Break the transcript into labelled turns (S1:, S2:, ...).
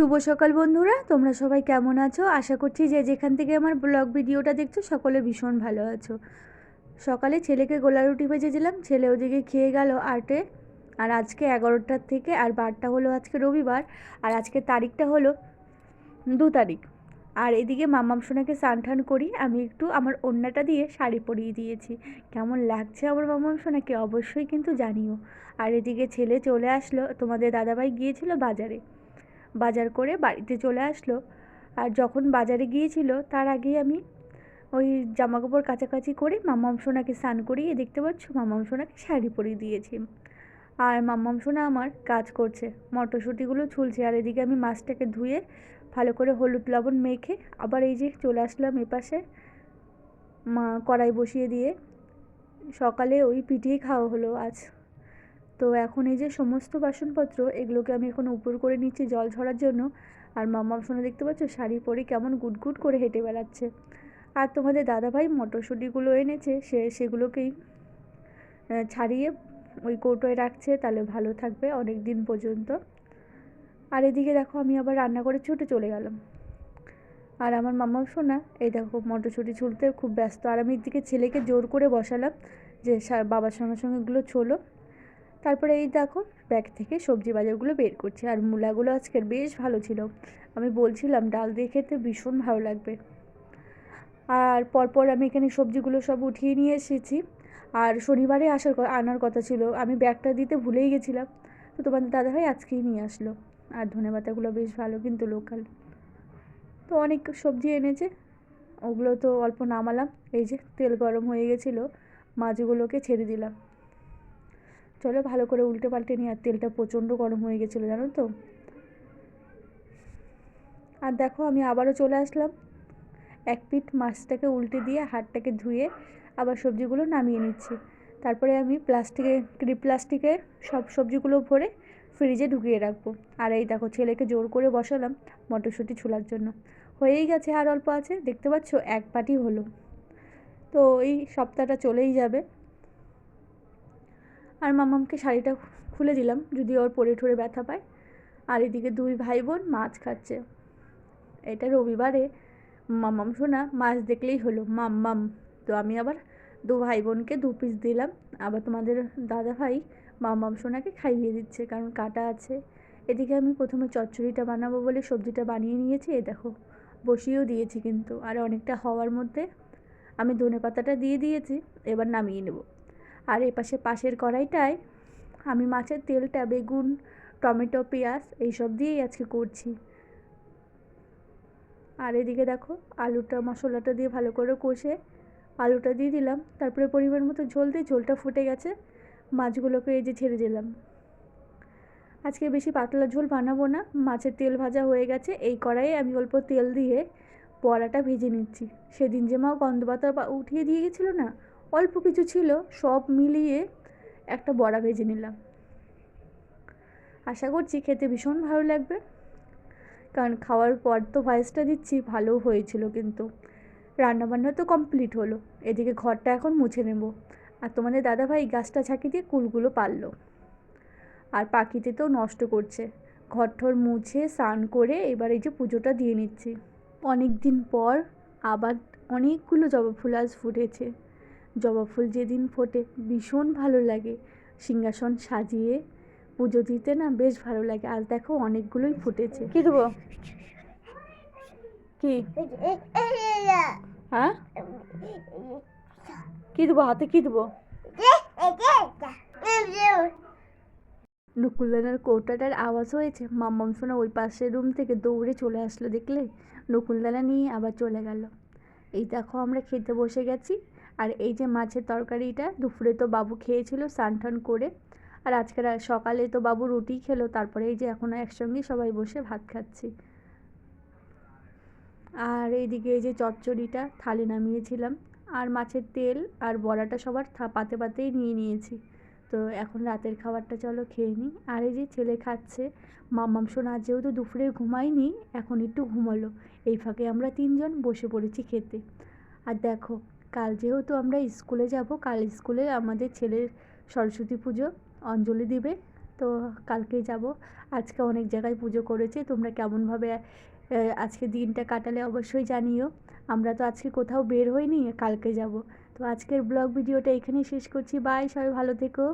S1: শুভ সকাল বন্ধুরা, তোমরা সবাই কেমন আছো? আশা করছি যে যেখান থেকে আমার ব্লগ ভিডিওটা দেখছো সকলে ভীষণ ভালো আছো। সকালে ছেলেকে গোলা রুটি ভেজেছিলাম, ছেলে ওদিকে খেয়ে গেল 8-এ। আর আজকে 11টার থেকে, আর বারটা হলো আজকে রবিবার, আর আজকে তারিখটা হলো 2 তারিখ। আর এদিকে মাম্মাম সোনাকে স্নান টান করি, আমি একটু আমার ওড়নাটা দিয়ে শাড়ি পরিয়ে দিয়েছি। কেমন লাগছে আমার মাম্মাম সোনাকে অবশ্যই কিন্তু জানিও। আর এদিকে ছেলে চলে আসলো, তোমাদের দাদাভাই গিয়েছিল বাজারে, বাজার করে বাড়িতে চলে আসলো। আর যখন বাজারে গিয়েছিল তার আগেই আমি ওই জামাকাপড় কাচাকাচি করে মাম্মাম সোনাকে স্নান করিয়ে, দেখতে পাচ্ছ মাম্মাম সোনাকে শাড়ি পরিয়ে দিয়েছি। আর মাম্মাম সোনা আমার কাজ করছে, মটরশুঁটিগুলো ছুলছে। আর এদিকে আমি মাছটাকে ধুয়ে ভালো করে হলুদ লবণ মেখে আবার এই যে চলে আসলাম এপাশে কড়াই বসিয়ে দিয়ে। সকালে ওই পিঠেই খাওয়া হলো আজ। তো এখন এই যে সমস্ত বাসনপত্র এগুলোকে আমি এখন উপর করে নিচ্ছি জল ঝরার জন্য। আর মাম্মাম সোনা দেখতে পাচ্ছ শাড়ি পরে কেমন গুটগুট করে হেঁটে বেড়াচ্ছে। আর তোমাদের দাদাভাই মটরশুঁটিগুলো এনেছে, সেগুলোকেই ছাড়িয়ে ওই কৌটোয় রাখছে, তাহলে ভালো থাকবে অনেক দিন পর্যন্ত। আর এদিকে দেখো আমি আবার রান্না করে ছুটে চলে গেলাম। আর আমার মাম্মাম সোনা এই দেখো মটরশুঁটি ছুলতে খুব ব্যস্ত। আর আমি এদিকে ছেলেকে জোর করে বসালাম যে বাবার সঙ্গে সঙ্গে এগুলো ছোলো। তারপরে এই দেখো ব্যাগ থেকে সবজি বাজারগুলো বের করছি। আর মূলাগুলো আজকের বেশ ভালো ছিল, আমি বলছিলাম ডাল দিয়ে খেতে ভীষণ ভালো লাগবে। আর পরপর আমি এখানে সবজিগুলো সব উঠিয়ে নিয়ে এসেছি। আর শনিবারে আনার কথা ছিল, আমি ব্যাগটা দিতে ভুলেই গেছিলাম। তো তোমাদের দাদাভাই আজকেই নিয়ে আসলো। আর ধনেপাতাগুলো বেশ ভালো কিন্তু লোকাল। তো অনেক সবজি এনেছে, ওগুলো তো অল্প নামালাম। এই যে তেল গরম হয়ে গেছিলো, মাছগুলোকে ছেড়ে দিলাম। চলো ভালো করে উল্টে পাল্টে নিই। আর তেলটা প্রচণ্ড গরম হয়ে গেছিলো জানো তো। আর দেখো আমি আবারও চলে আসলাম, এক পিঠ মাছটাকে উল্টে দিয়ে হাতটাকে ধুয়ে আবার সবজিগুলো নামিয়ে নিচ্ছি। তারপরে আমি প্লাস্টিকে সব সবজিগুলো ভরে ফ্রিজে ঢুকিয়ে রাখবো। আর এই দেখো ছেলেকে জোর করে বসালাম মটরশুঁটি ছোলার জন্য। হয়েই গেছে, আর অল্প আছে, দেখতে পাচ্ছ এক পাটি হলো। তো এই সপ্তাহটা চলেই যাবে। আর মাম্মামকে শাড়িটা খুলে দিলাম, যদি ওর পরে ঠরে ব্যথা পায়। আর এদিকে দুই ভাই বোন মাছ খাচ্ছে। এটা রবিবারে মাম্মাম সোনা মাছ দেখলেই হলো মাম্মাম। তো আমি আবার দু ভাই বোনকে 2 পিস দিলাম। আবার তোমাদের দাদা ভাই মাম্মাম সোনাকে খাইয়ে দিচ্ছে, কারণ কাটা আছে। এদিকে আমি প্রথমে চচ্চড়িটা বানাবো বলে সবজিটা বানিয়ে নিয়েছি, এই দেখো বসিয়েও দিয়েছি কিন্তু। আর অনেকটা হওয়ার মধ্যে আমি ধনেপাতাটা দিয়ে দিয়েছি, এবার নামিয়ে নেব। আর পাশের কড়াইটায় আমি মাছের তেলটা বেগুন, টমেটো, পেঁয়াজ এইসব দিয়েই আজকে করছি। আর এদিকে দেখো আলুটা মশলাটা দিয়ে ভালো করে কষে আলুটা দিয়ে দিলাম। তারপরে পরিমাণ মতো ঝোল দিয়ে, ঝোলটা ফুটে গেছে, মাছগুলোকে এই যে ছেড়ে দিলাম। আজকে বেশি পাতলা ঝোল বানাবো না, মাছের তেল ভাজা হয়ে গেছে। এই কড়াইয়ে আমি অল্প তেল দিয়ে বড়াটা ভেজে নিচ্ছি। সেদিন যে মা গন্ধ পাতা উঠিয়ে দিয়ে গেছিলো না, অল্প কিছু ছিল, সব মিলিয়ে একটা বড়া ভেজে নিলাম। আশা করছি খেতে ভীষণ ভালো লাগবে, কারণ খাওয়ার পর তো ভয়েসটা দিচ্ছি ভালো হয়েছিল। কিন্তু রান্নাবান্না তো কমপ্লিট হলো, এদিকে ঘরটা এখন মুছে নেব। আর তোমাদের দাদাভাই গাছটা ঝাঁকি দিয়ে কুলগুলো পারলো, আর পাখিতে তো নষ্ট করছে। ঘর ঠর মুছে স্নান করে এবার এই যে পুজোটা দিয়ে নিচ্ছি। অনেক দিন পর আবার অনেকগুলো জবা ফুল আজ ফুটেছে। জবা ফুল যেদিন ফোটে ভীষণ ভালো লাগে, সিংহাসন সাজিয়ে পুজো দিতে না বেশ ভালো লাগে। আজ দেখো অনেকগুলোই ফুটেছে। কি দেবো? কি হ্যাঁ কি দেবো হাতে? কি দেবো? নকুলদানার কৌটাটার আওয়াজ হয়েছে, মাম্মাম সোনা ওই পাশের রুম থেকে দৌড়ে চলে আসলো, দেখলে? নকুলদানা নিয়ে আবার চলে গেল। এই দেখো আমরা খেতে বসে গেছি। আর এই যে মাছের তরকারিটা দুপুরে তো বাবু খেয়েছিল স্নান টান করে। আর আজকের সকালে তো বাবু রুটি খেলো, তারপরে এই যে এখন একসঙ্গে সবাই বসে ভাত খাচ্ছি। আর এইদিকে এই যে চচ্চড়িটা থালে নামিয়েছিলাম, আর মাছের তেল আর বড়াটা সবার পাতে পাতেই নিয়ে নিয়েছি। তো এখন রাতের খাবারটা চলো খেয়ে নিই। আর এই যে ছেলে খাচ্ছে, মাম্মাম সোনা যেহেতু দুপুরে ঘুমায়নি, এখন একটু ঘুমালো। এই ফাঁকে আমরা 3জন বসে পড়েছি খেতে। আর দেখো কাল যেহেতু আমরা স্কুলে যাব, কাল স্কুলে আমাদের ছেলের সরস্বতী পুজো, অঞ্জলি দিবে। তো কালকেই যাব। আজকে অনেক জায়গায় পুজো করেছে, তোমরা কেমনভাবে আজকে দিনটা কাটালে অবশ্যই জানিও। আমরা তো আজকে কোথাও বের হইনি, কালকে যাব। তো আজকের ব্লগ ভিডিওটা এখানেই শেষ করছি। বাই, সবাই ভালো থেকো।